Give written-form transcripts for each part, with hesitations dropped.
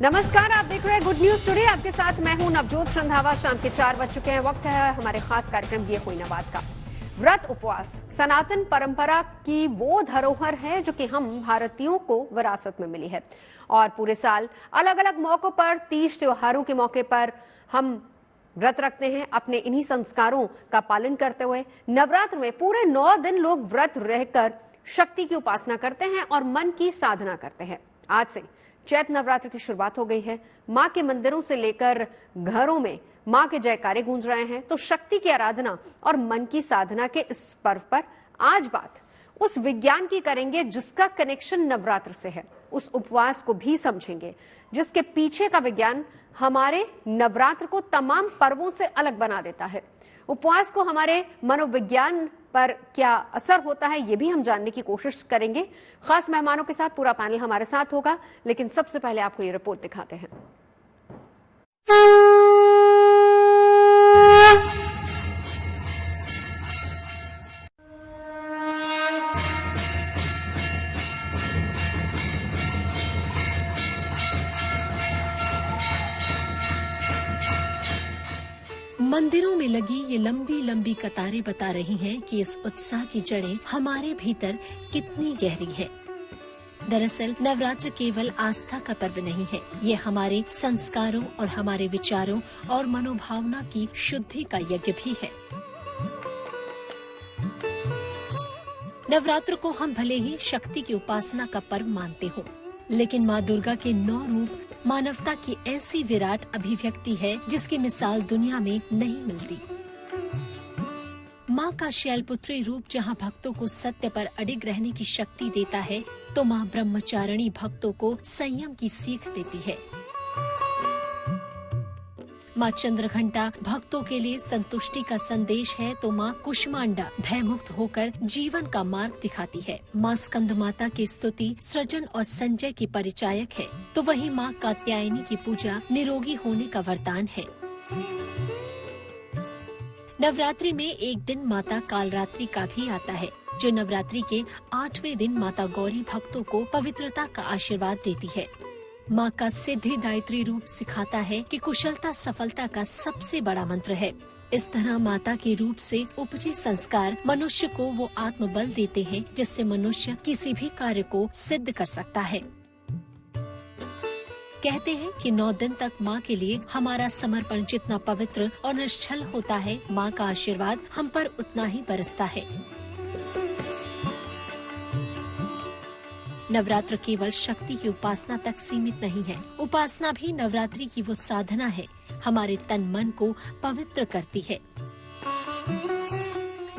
नमस्कार, आप देख रहे हैं गुड न्यूज टुडे। आपके साथ मैं हूं नवजोत रंधावा। शाम के 4 बज चुके हैं। वक्त है हमारे खास कार्यक्रम ये हुई ना बात का। व्रत उपवास सनातन परंपरा की वो धरोहर है जो कि हम भारतीयों को विरासत में मिली है और पूरे साल अलग अलग मौकों पर, तीज त्योहारों के मौके पर हम व्रत रखते हैं। अपने इन्हीं संस्कारों का पालन करते हुए नवरात्र में पूरे 9 दिन लोग व्रत रहकर शक्ति की उपासना करते हैं और मन की साधना करते हैं। आज से चैत्र नवरात्र की शुरुआत हो गई है। मां के मंदिरों से लेकर घरों में मां के जयकारे गूंज रहे हैं। तो शक्ति की आराधना और मन की साधना के इस पर्व पर आज बात उस विज्ञान की करेंगे जिसका कनेक्शन नवरात्र से है। उस उपवास को भी समझेंगे जिसके पीछे का विज्ञान हमारे नवरात्र को तमाम पर्वों से अलग बना देता है। उपवास को हमारे मनोविज्ञान पर क्या असर होता है ये भी हम जानने की कोशिश करेंगे। खास मेहमानों के साथ पूरा पैनल हमारे साथ होगा, लेकिन सबसे पहले आपको ये रिपोर्ट दिखाते हैं। मंदिरों में लगी ये लंबी लंबी कतारें बता रही हैं कि इस उत्साह की जड़ें हमारे भीतर कितनी गहरी है। दरअसल नवरात्र केवल आस्था का पर्व नहीं है, ये हमारे संस्कारों और हमारे विचारों और मनोभावना की शुद्धि का यज्ञ भी है। नवरात्र को हम भले ही शक्ति की उपासना का पर्व मानते हो, लेकिन माँ दुर्गा के 9 रूप मानवता की ऐसी विराट अभिव्यक्ति है जिसकी मिसाल दुनिया में नहीं मिलती। माँ का शैलपुत्री रूप जहाँ भक्तों को सत्य पर अडिग रहने की शक्ति देता है, तो माँ ब्रह्मचारिणी भक्तों को संयम की सीख देती है। माँ चंद्रघंटा भक्तों के लिए संतुष्टि का संदेश है, तो माँ कुष्मांडा भयमुक्त होकर जीवन का मार्ग दिखाती है। माँ स्कंद माता की स्तुति सृजन और संजय की परिचायक है, तो वही माँ कात्यायनी की पूजा निरोगी होने का वरदान है। नवरात्रि में एक दिन माता कालरात्रि का भी आता है, जो नवरात्रि के 8वें दिन माता गौरी भक्तों को पवित्रता का आशीर्वाद देती है। माँ का सिद्धिदायत्री रूप सिखाता है कि कुशलता सफलता का सबसे बड़ा मंत्र है। इस तरह माता के रूप से उपजे संस्कार मनुष्य को वो आत्मबल देते हैं जिससे मनुष्य किसी भी कार्य को सिद्ध कर सकता है। कहते हैं कि 9 दिन तक माँ के लिए हमारा समर्पण जितना पवित्र और निश्चल होता है, माँ का आशीर्वाद हम पर उतना ही बरसता है। नवरात्र केवल शक्ति की उपासना तक सीमित नहीं है। उपासना भी नवरात्रि की वो साधना है, हमारे तन मन को पवित्र करती है।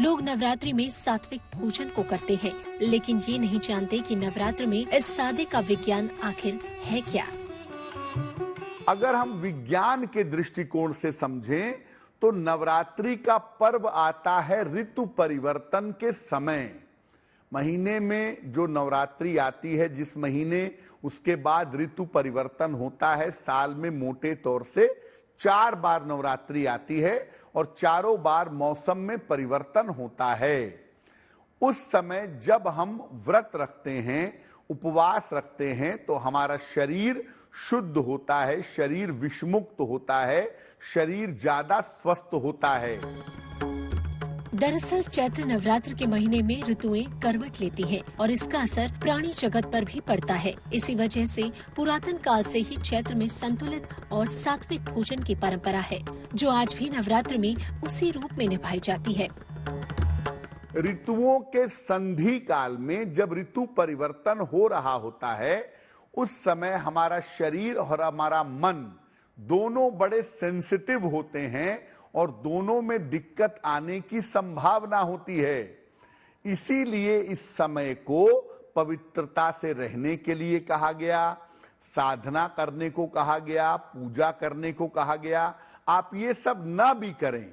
लोग नवरात्रि में सात्विक भोजन को करते हैं, लेकिन ये नहीं जानते कि नवरात्र में इस सादे का विज्ञान आखिर है क्या। अगर हम विज्ञान के दृष्टिकोण से समझें तो नवरात्रि का पर्व आता है ऋतु परिवर्तन के समय। महीने में जो नवरात्रि आती है, जिस महीने उसके बाद ऋतु परिवर्तन होता है, साल में मोटे तौर से 4 बार नवरात्रि आती है और चारों बार मौसम में परिवर्तन होता है। उस समय जब हम व्रत रखते हैं, उपवास रखते हैं, तो हमारा शरीर शुद्ध होता है, शरीर विषमुक्त होता है, शरीर ज्यादा स्वस्थ होता है। दरअसल चैत्र नवरात्र के महीने में ऋतुएं करवट लेती हैं और इसका असर प्राणी जगत पर भी पड़ता है। इसी वजह से पुरातन काल से ही चैत्र में संतुलित और सात्विक भोजन की परंपरा है, जो आज भी नवरात्र में उसी रूप में निभाई जाती है। ऋतुओं के संधि काल में जब ऋतु परिवर्तन हो रहा होता है, उस समय हमारा शरीर और हमारा मन दोनों बड़े सेंसिटिव होते हैं और दोनों में दिक्कत आने की संभावना होती है। इसीलिए इस समय को पवित्रता से रहने के लिए कहा गया, साधना करने को कहा गया, पूजा करने को कहा गया। आप ये सब ना भी करें।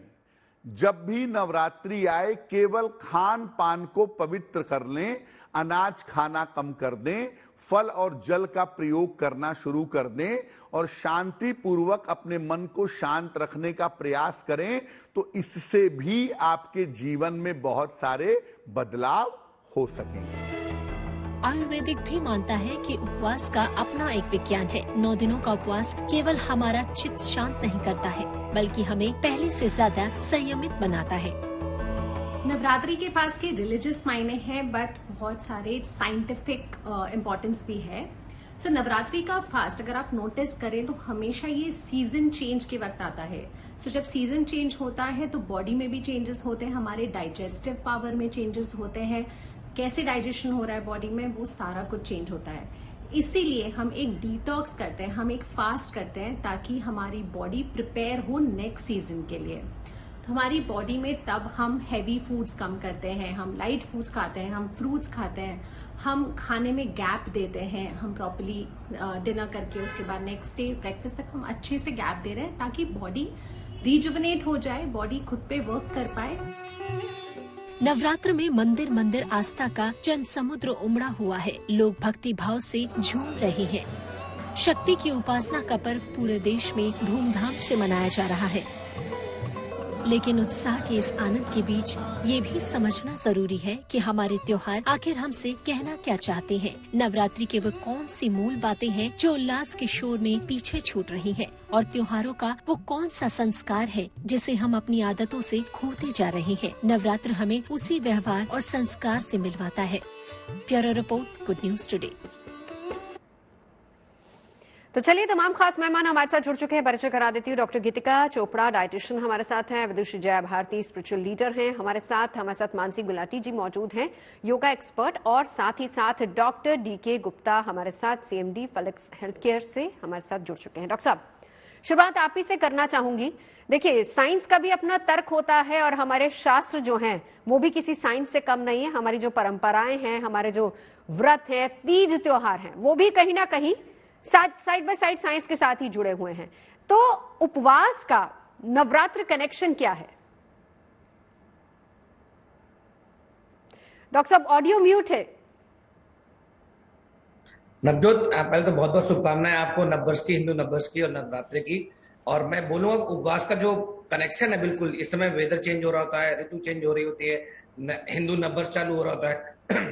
जब भी नवरात्रि आए केवल खान पान को पवित्र कर लें, अनाज खाना कम कर दें, फल और जल का प्रयोग करना शुरू कर दें और शांति पूर्वक अपने मन को शांत रखने का प्रयास करें, तो इससे भी आपके जीवन में बहुत सारे बदलाव हो सकेंगे। आयुर्वेदिक भी मानता है कि उपवास का अपना एक विज्ञान है। 9 दिनों का उपवास केवल हमारा चित्त शांत नहीं करता है, बल्कि हमें पहले से ज्यादा संयमित बनाता है। नवरात्रि के फास्ट के रिलीजियस मायने हैं, बट बहुत सारे साइंटिफिक इम्पोर्टेंस भी है। सो नवरात्रि का फास्ट अगर आप नोटिस करें तो हमेशा ये सीजन चेंज के वक्त आता है। सो जब सीजन चेंज होता है तो बॉडी में भी चेंजेस होते हैं, हमारे डाइजेस्टिव पावर में चेंजेस होते हैं, कैसे डाइजेशन हो रहा है बॉडी में, वो सारा कुछ चेंज होता है। इसीलिए हम एक डिटॉक्स करते हैं, हम एक फास्ट करते हैं, ताकि हमारी बॉडी प्रिपेयर हो नेक्स्ट सीजन के लिए। तो हमारी बॉडी में तब हम हैवी फूड्स कम करते हैं, हम लाइट फूड्स खाते हैं, हम फ्रूट्स खाते हैं, हम खाने में गैप देते हैं, हम प्रॉपर्ली डिनर करके उसके बाद नेक्स्ट डे ब्रेकफास्ट तक हम अच्छे से गैप दे रहे हैं, ताकि बॉडी रिजुवनेट हो जाए, बॉडी खुद पे वर्क कर पाए। नवरात्र में मंदिर मंदिर आस्था का जन समुद्र उमड़ा हुआ है। लोग भक्ति भाव से झूम रहे हैं। शक्ति की उपासना का पर्व पूरे देश में धूमधाम से मनाया जा रहा है। लेकिन उत्साह के इस आनंद के बीच ये भी समझना जरूरी है कि हमारे त्योहार आखिर हमसे कहना क्या चाहते हैं। नवरात्रि के वो कौन सी मूल बातें हैं जो उल्लास के शोर में पीछे छूट रही हैं, और त्योहारों का वो कौन सा संस्कार है जिसे हम अपनी आदतों से खोते जा रहे हैं। नवरात्र हमें उसी व्यवहार और संस्कार से मिलवाता है। Bureau report, good news today. तो चलिए, तमाम खास मेहमान हमारे साथ जुड़ चुके हैं। परिचय करा देती हूँ। डॉक्टर गीतिका चोपड़ा डाइटिशियन हमारे साथ हैं, विदुषी जया भारती स्पिरिचुअल लीडर हैं हमारे साथ मानसी गुलाटी जी मौजूद हैं, योगा एक्सपर्ट, और साथ ही साथ डॉक्टर डीके गुप्ता हमारे साथ सीएमडी फेलिक्स हेल्थ केयर से हमारे साथ जुड़ चुके हैं। डॉक्टर साहब, शुरुआत आप ही से करना चाहूंगी। देखिए, साइंस का भी अपना तर्क होता है और हमारे शास्त्र जो हैं वो भी किसी साइंस से कम नहीं है। हमारी जो परंपराएं हैं, हमारे जो व्रत है, तीज त्योहार हैं, वो भी कहीं ना कहीं साइड बाय साइड साइंस के साथ ही जुड़े हुए हैं। तो उपवास का नवरात्र कनेक्शन क्या है? डॉक्टर साहब, ऑडियो म्यूट है। नवजोत, पहले तो बहुत बहुत शुभकामनाएं आपको नववर्ष की, हिंदू नववर्ष की और नवरात्रि की। और मैं बोलूंगा उपवास का जो कनेक्शन है, बिल्कुल इस समय वेदर चेंज हो रहा होता है, ऋतु चेंज हो रही होती है, हिंदू नववर्ष चालू हो रहा होता है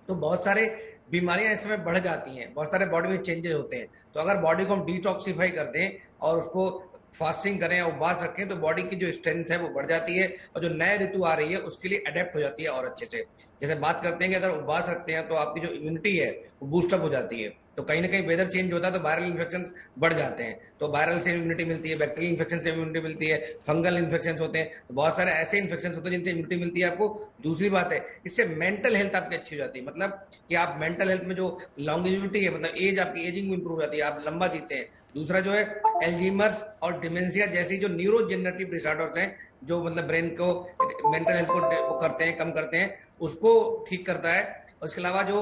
तो बहुत सारे बीमारियां इस समय बढ़ जाती हैं, बहुत सारे बॉडी में चेंजेस होते हैं। तो अगर बॉडी को हम डिटॉक्सिफाई कर दें और उसको फास्टिंग करें, उपवास रखें, तो बॉडी की जो स्ट्रेंथ है वो बढ़ जाती है, और जो नए ऋतु आ रही है उसके लिए अडेप्ट हो जाती है और अच्छे से। जैसे बात करते हैं कि अगर उपवास रखते हैं तो आपकी जो इम्यूनिटी है वो बूस्टअप हो जाती है। तो कहीं ना कहीं वेदर चेंज होता है तो वायरल इन्फेक्शन बढ़ जाते हैं, तो वायरल से इम्यूनिटी मिलती है, बैक्टीरियल इन्फेक्शन से इम्यूनिटी मिलती है, फंगल इन्फेक्शन होते हैं, तो बहुत सारे ऐसे इन्फेक्शन होते हैं जिनसे इम्यूनिटी मिलती है आपको। दूसरी बात है, इससे मेंटल हेल्थ आपकी अच्छी हो जाती है, मतलब कि आप मेंटल हेल्थ में जो लॉन्गेविटी है, मतलब एज आपकी एजिंग इंप्रूव हो जाती है, आप लंबा जीते हैं। दूसरा जो है एल्जीमर्स और डिमेंशिया जैसी जो न्यूरोजेनरेटिव डिसऑर्डर्स हैं, जो मतलब ब्रेन को, मेंटल हेल्थ को करते हैं, कम करते हैं, उसको ठीक करता है। उसके अलावा जो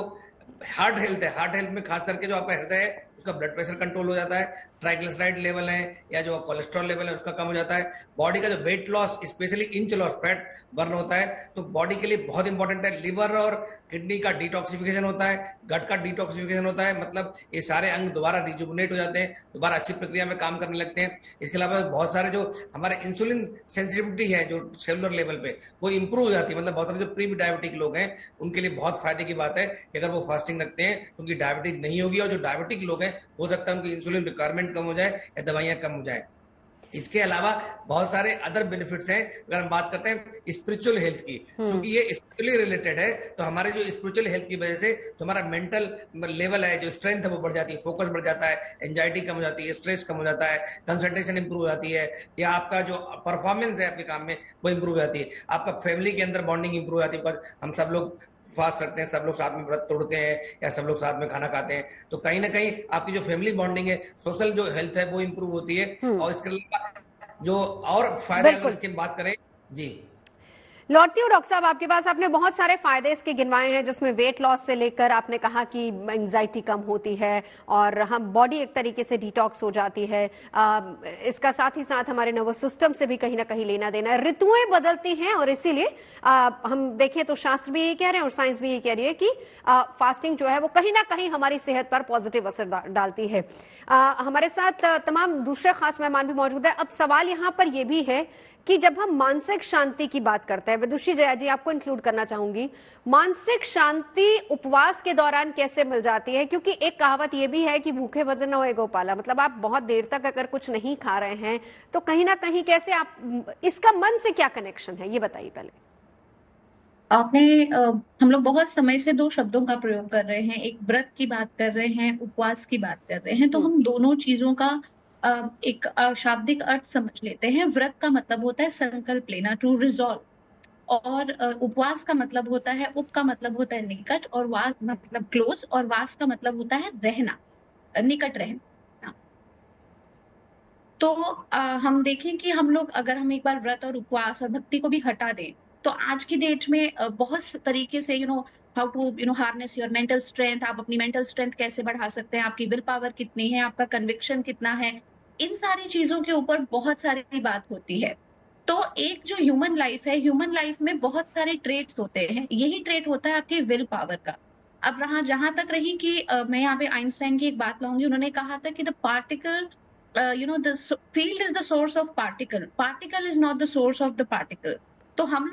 हार्ट हेल्थ है, हार्ट हेल्थ में खास करके जो आपका हृदय है उसका ब्लड प्रेशर कंट्रोल हो जाता है, ट्राइग्लिसराइड लेवल है या जो कोलेस्ट्रॉल लेवल है उसका कम हो जाता है। बॉडी का जो weight loss, specially inch loss, fat burn होता है, तो बॉडी के लिए बहुत इंपॉर्टेंट है। लिवर और किडनी का डिटॉक्सिफिकेशन होता है, गट का डिटॉक्सिफिकेशन होता है, मतलब ये सारे अंग दोबारा रिजुवनेट हो जाते हैं, दोबारा अच्छी प्रक्रिया में काम करने लगते हैं। इसके अलावा बहुत सारे जो हमारे इंसुलिन सेंसिटिविटी है जो सेलुलर लेवल पे, वो इंप्रूव हो जाती है। मतलब बहुत सारे जो प्री डायबिटिक लोग हैं उनके लिए बहुत फायदे की बात है कि अगर वो फास्टिंग रखते हैं तो उनकी डायबिटीज नहीं होगी, और जो डायबिटिक लोग हैं हो सकता है उनकी इंसुलिन रिक्वायरमेंट कम हो जाए या दवाइयां कम हो जाए। इसके अलावा बहुत सारे अदर बेनिफिट्स हैं। अगर हम बात करते हैं स्पिरिचुअल हेल्थ की, क्योंकि ये स्पिरिचुअली रिलेटेड है, तो हमारे जो स्पिरिचुअल हेल्थ की वजह से जो हमारा मेंटल लेवल है, जो स्ट्रेंथ है वो बढ़ जाती है, फोकस बढ़ जाता है, एंजाइटी कम हो जाती है, स्ट्रेस कम हो जाता है, कंसंट्रेशन इंप्रूव हो जाती है, या आपका जो परफॉर्मेंस है आपके काम में वो इंप्रूव हो जाती है। आपका फैमिली के अंदर बॉन्डिंग इंप्रूव हो जाती है, हम सब लोग फास्ट रखते हैं, सब लोग साथ में व्रत तोड़ते हैं या सब लोग साथ में खाना खाते हैं, तो कहीं ना कहीं आपकी जो फैमिली बॉन्डिंग है, सोशल जो हेल्थ है वो इंप्रूव होती है। और इसके अलावा जो और फायदे अगर इसकी बात करें, जी लौटती हूँ डॉक्टर साहब आपके पास। आपने बहुत सारे फायदे इसके गिनवाए हैं, जिसमें वेट लॉस से लेकर आपने कहा कि एंजाइटी कम होती है और हम बॉडी एक तरीके से डिटॉक्स हो जाती है। इसका साथ ही साथ हमारे नर्वस सिस्टम से भी कहीं ना कहीं लेना देना है। ऋतुएं बदलती हैं और इसीलिए हम देखें तो शास्त्र भी यही कह रहे हैं और साइंस भी यही कह रही है कि फास्टिंग जो है वो कहीं ना कहीं हमारी सेहत पर पॉजिटिव असर डालती है। हमारे साथ तमाम दूसरे खास मेहमान भी मौजूद है। अब सवाल यहाँ पर यह भी है कि जब हम मानसिक शांति की बात करते हैं, विदुषी जया जी आपको इंक्लूड करना चाहूंगी, मानसिक शांति उपवास के दौरान कैसे मिल जाती है? क्योंकि एक कहावत ये भी है कि भूखे भजन न होए गोपाला, मतलब आप बहुत देर तक अगर कुछ नहीं खा रहे हैं तो कहीं ना कहीं कैसे आप, इसका मन से क्या कनेक्शन है, ये बताइए पहले। आपने हम लोग बहुत समय से दो शब्दों का प्रयोग कर रहे हैं, एक व्रत की बात कर रहे हैं, उपवास की बात कर रहे हैं, तो हम दोनों चीजों का एक शाब्दिक अर्थ समझ लेते हैं। व्रत का मतलब होता है संकल्प लेना, टू रिजॉल्व, और उपवास का मतलब होता है, उप का मतलब होता है निकट, और वास मतलब क्लोज, और वास का मतलब होता है रहना, निकट रहना। तो हम देखें कि हम लोग, अगर हम एक बार व्रत और उपवास और भक्ति को भी हटा दें, तो आज की डेट में बहुत तरीके से how to harness your mental strength, आप अपनी मेंटल स्ट्रेंथ कैसे बढ़ा सकते हैं, आपकी विल पावर कितनी है, आपका कन्विक्शन कितना है, इन सारी चीजों के ऊपर बहुत सारी बात होती है। तो एक जो ह्यूमन लाइफ है, ह्यूमन लाइफ में बहुत सारे ट्रेट्स होते हैं, यही ट्रेट होता है आपकी विल पावर का। अब जहां तक रही कि मैं यहाँ पे आइंस्टाइन की एक बात लाऊंगी, उन्होंने कहा था कि the particle the field is the source of particle is not the source of the particle। तो हम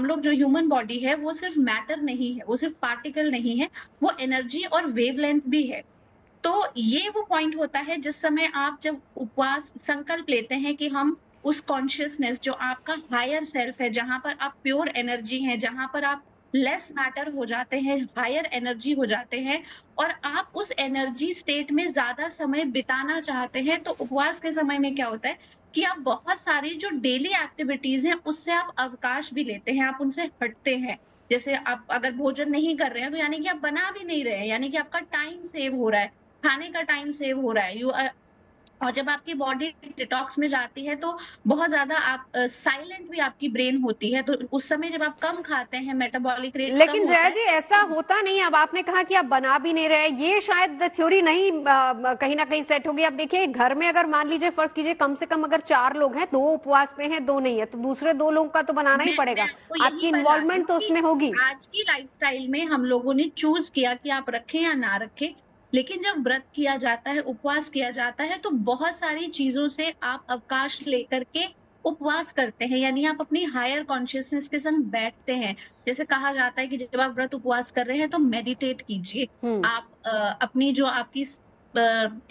लोग जो ह्यूमन बॉडी है वो सिर्फ मैटर नहीं है, वो सिर्फ पार्टिकल नहीं है, वो एनर्जी और वेवलेंथ भी है। तो ये वो पॉइंट होता है जिस समय आप जब उपवास संकल्प लेते हैं कि हम उस कॉन्शियसनेस जो आपका हायर सेल्फ है, जहां पर आप प्योर एनर्जी हैं, जहां पर आप लेस मैटर हो जाते हैं, हायर एनर्जी हो जाते हैं, और आप उस एनर्जी स्टेट में ज्यादा समय बिताना चाहते हैं, तो उपवास के समय में क्या होता है कि आप बहुत सारी जो डेली एक्टिविटीज हैं उससे आप अवकाश भी लेते हैं, आप उनसे हटते हैं। जैसे आप अगर भोजन नहीं कर रहे हैं तो यानी कि आप बना भी नहीं रहे हैं, यानी कि आपका टाइम सेव हो रहा है, खाने का टाइम सेव हो रहा है। और जब आपकी बॉडी डिटॉक्स में जाती है तो बहुत ज्यादा आप साइलेंट भी आपकी ब्रेन होती है, तो उस समय जब आप कम खाते हैं मेटाबॉलिक रेट लेकिन जया जी ऐसा होता नहीं। अब आपने कहा कि आप बना भी नहीं रहे, ये शायद थ्योरी नहीं कहीं ना कहीं सेट होगी। अब देखिए घर में अगर मान लीजिए फर्ज कीजिए कम से कम अगर 4 लोग हैं, 2 उपवास पे हैं 2 नहीं है, तो दूसरे 2 लोगों का तो बनाना ही पड़ेगा, आपकी इन्वॉल्वमेंट तो उसमें होगी। आज की लाइफस्टाइल में हम लोगों ने चूज किया कि आप रखें या ना रखें, लेकिन जब व्रत किया जाता है, उपवास किया जाता है, तो बहुत सारी चीजों से आप अवकाश लेकर के उपवास करते हैं, यानी आप अपनी हायर कॉन्शियसनेस के संग बैठते हैं। जैसे कहा जाता है कि जब आप व्रत उपवास कर रहे हैं तो मेडिटेट कीजिए, आप अपनी जो आपकी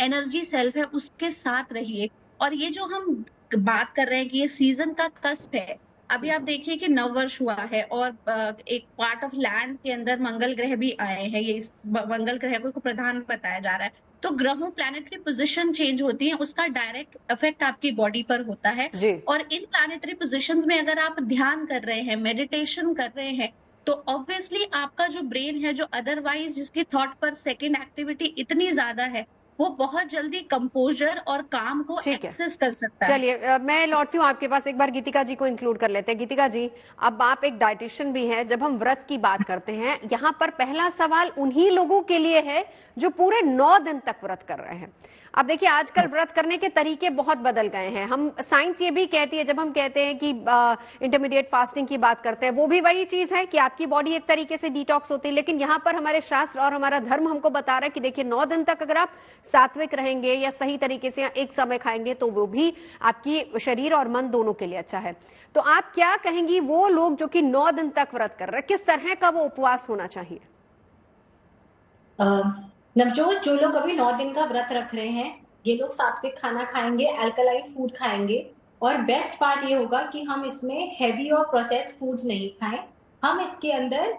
एनर्जी सेल्फ है उसके साथ रहिए। और ये जो हम बात कर रहे हैं कि ये सीजन का कस्प है, अभी आप देखिए कि नववर्ष हुआ है और एक पार्ट ऑफ लैंड के अंदर मंगल ग्रह भी आए हैं, ये इस मंगल ग्रह को प्रधान बताया जा रहा है। तो ग्रहों प्लैनेटरी पोजीशन चेंज होती है, उसका डायरेक्ट इफेक्ट आपकी बॉडी पर होता है। और इन प्लैनेटरी पोजीशंस में अगर आप ध्यान कर रहे हैं, मेडिटेशन कर रहे हैं, तो ऑब्वियसली आपका जो ब्रेन है, जो अदरवाइज जिसकी थॉट पर सेकेंड एक्टिविटी इतनी ज्यादा है, वो बहुत जल्दी कंपोजर और काम को एक्सेस कर सकता है। चलिए मैं लौटती हूँ आपके पास, एक बार गीतिका जी को इंक्लूड कर लेते हैं। गीतिका जी, अब आप एक डाइटिशियन भी हैं, जब हम व्रत की बात करते हैं, यहाँ पर पहला सवाल उन्हीं लोगों के लिए है जो पूरे 9 दिन तक व्रत कर रहे हैं। अब देखिए आजकल व्रत करने के तरीके बहुत बदल गए हैं। हम साइंस ये भी कहती है, जब हम कहते हैं कि इंटरमीडिएट फास्टिंग की बात करते हैं, वो भी वही चीज है कि आपकी बॉडी एक तरीके से डिटॉक्स होती है। लेकिन यहाँ पर हमारे शास्त्र और हमारा धर्म हमको बता रहा है कि देखिए 9 दिन तक अगर आप सात्विक रहेंगे या सही तरीके से एक समय खाएंगे तो वो भी आपकी शरीर और मन दोनों के लिए अच्छा है। तो आप क्या कहेंगी वो लोग जो कि 9 दिन तक व्रत कर रहे हैं, किस तरह का वो उपवास होना चाहिए? नवजोत, जो लोग अभी 9 दिन का व्रत रख रहे हैं, ये लोग सात्विक खाना खाएंगे, अल्कलाइन फूड खाएंगे, और बेस्ट पार्ट ये होगा कि हम इसमें हैवी और प्रोसेस्ड फूड्स नहीं खाएं। हम इसके अंदर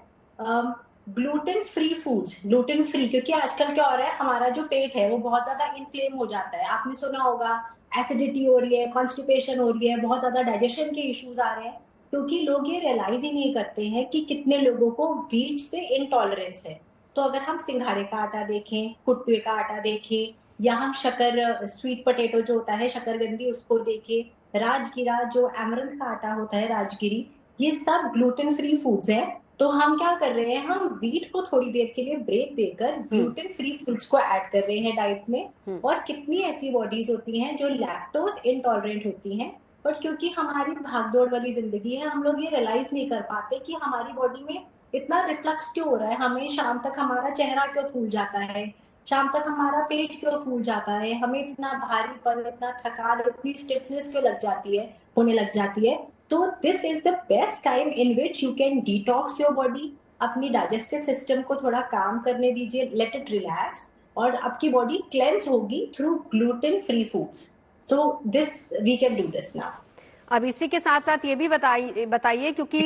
gluten free foods, gluten free, क्योंकि आजकल क्या हो रहा है, हमारा जो पेट है वो बहुत ज्यादा इन्फ्लेम हो जाता है। आपने सुना होगा एसिडिटी हो रही है, कॉन्स्टिपेशन हो रही है, बहुत ज्यादा डाइजेशन के इश्यूज आ रहे हैं, क्योंकि लोग ये रियलाइज ही नहीं करते हैं कि कितने लोगों को व्हीट से इनटॉलरेंस है। तो अगर हम सिंघाड़े का आटा देखें, कुट्टे का आटा देखें, या हम शक्कर, स्वीट पोटैटो जो होता है शकरकंदी, उसको देखें, राजगिरा जो एमरंथ का आटा होता है, राजगिरी, ये सब ग्लूटेन फ्री फूड्स हैं। तो हम क्या कर रहे हैं, हम व्हीट को थोड़ी देर के लिए ब्रेक देकर ग्लूटेन फ्री फूड्स को ऐड कर रहे हैं डाइट में। और कितनी ऐसी बॉडीज होती हैं जो लैक्टोज इंटॉलरेंट होती हैं, बट क्योंकि हमारी भागदौड़ वाली जिंदगी है, हम लोग ये रियलाइज नहीं कर पाते कि हमारी बॉडी में इतना रिफ्लक्स क्यों हो रहा है, हमें शाम तक हमारा चेहरा क्यों फूल जाता है, शाम तक हमारा पेट क्यों फूल जाता है, हमें इतना भारीपन, इतना थकान, इतनी स्टिफनेस क्यों होने लग जाती है। तो this is the best time in which you can detox your body, अपनी डाइजेस्टिव सिस्टम को थोड़ा काम करने दीजिए, लेट इट रिलैक्स, और आपकी बॉडी क्लेंस होगी through gluten free foods. So this we can do this now. अब इसी के साथ साथ ये भी बताइए क्योंकि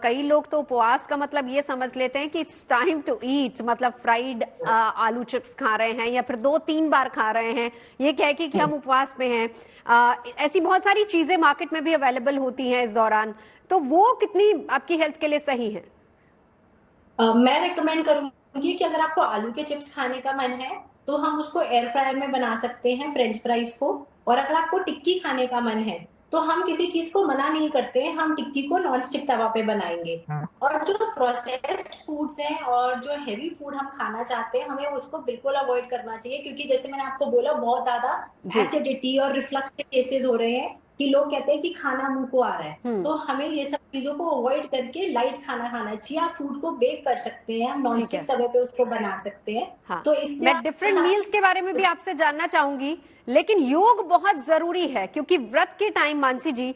कई लोग तो उपवास का मतलब ये समझ लेते हैं कि इट्स टाइम टू ईट, मतलब फ्राइड आलू चिप्स खा रहे हैं या फिर 2-3 बार खा रहे हैं, ये कह के कि हम उपवास पे हैं। ऐसी बहुत सारी चीजें मार्केट में भी अवेलेबल होती हैं इस दौरान, तो वो कितनी आपकी हेल्थ के लिए सही है? मैं रिकमेंड करूंगी कि अगर आपको आलू के चिप्स खाने का मन है तो हम उसको एयर फ्रायर में बना सकते हैं, फ्रेंच फ्राइज को। और अगर आपको टिक्की खाने का मन है तो हम किसी चीज को मना नहीं करते हैं, हम टिक्की को नॉन स्टिक तवा पे बनाएंगे। और जो प्रोसेस्ड फूड्स हैं और जो हेवी फूड हम खाना चाहते हैं, हमें उसको बिल्कुल अवॉइड करना चाहिए, क्योंकि जैसे मैंने आपको बोला बहुत ज्यादा एसिडिटी और रिफ्लक्स के केसेस हो रहे हैं कि लोग कहते हैं कि खाना मुंह को आ रहा है। तो हमें ये सब चीजों को अवॉइड करके लाइट खाना खाना चाहिए। आप फूड को बेक कर सकते हैं, नॉन स्टिक तवे पे उसको बना सकते हैं। हाँ। तो इससे मैं डिफरेंट मील्स के बारे में भी आपसे जानना चाहूंगी, लेकिन योग बहुत जरूरी है क्योंकि व्रत के टाइम मानसी जी,